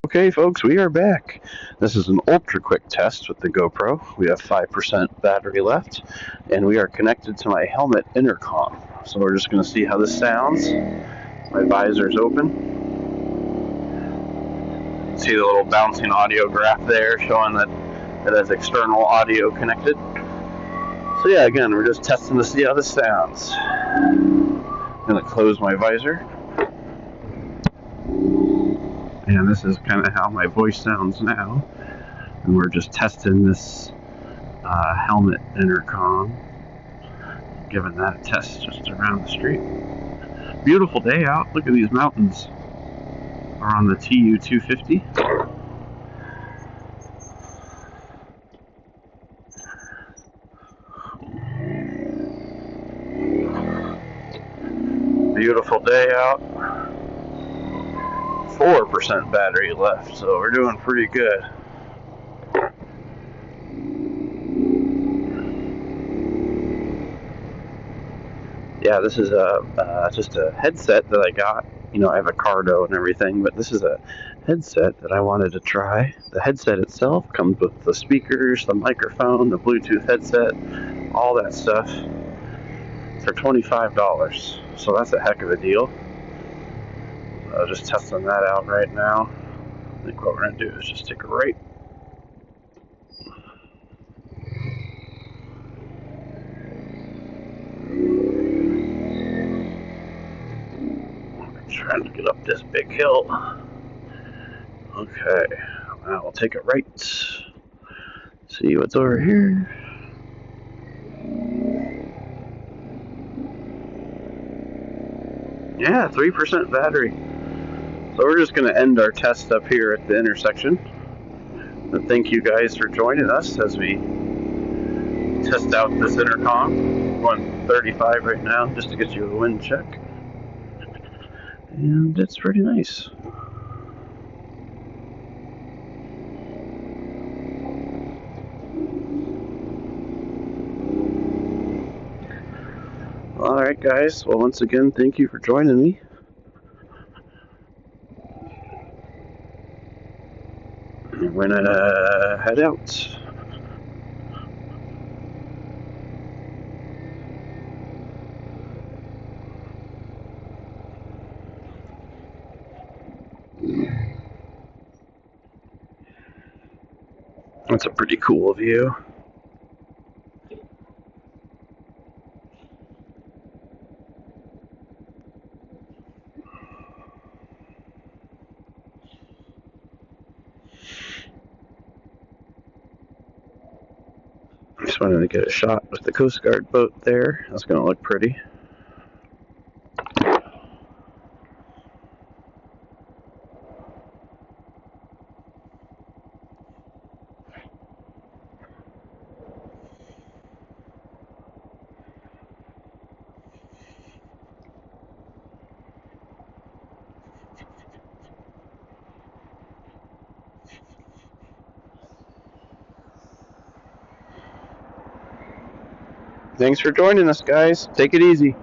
Okay, folks, we are back. This is an ultra quick test with the GoPro. We have 5% battery left, and we are connected to my helmet intercom. So we're just going to see how this sounds. My visor's open. See the little bouncing audio graph there showing that it has external audio connected. So yeah, again, we're just testing to see how this sounds. I'm going to close my visor. And this is kind of how my voice sounds now. And we're just testing this helmet intercom, giving that a test just around the street. Beautiful day out. Look at these mountains. We're on the TU250. Beautiful day out. 4% battery left, so we're doing pretty good. Yeah, this is just a headset that I got. You know, I have a Cardo and everything, but this is a headset that I wanted to try. The headset itself comes with the speakers, the microphone, the Bluetooth headset, all that stuff for $25. So that's a heck of a deal. Just testing that out right now. I think what we're going to do is just take a right. I'm trying to get up this big hill. Okay, now we'll take a right. See what's over here. Yeah, 3% battery. So we're just going to end our test up here at the intersection. And thank you guys for joining us as we test out this intercom. Going 35 right now just to get you a wind check. And it's pretty nice. Alright guys, well once again thank you for joining me. We're gonna head out. That's a pretty cool view. Just wanted to get a shot with the Coast Guard boat there. That's going to look pretty. Thanks for joining us, guys. Take it easy.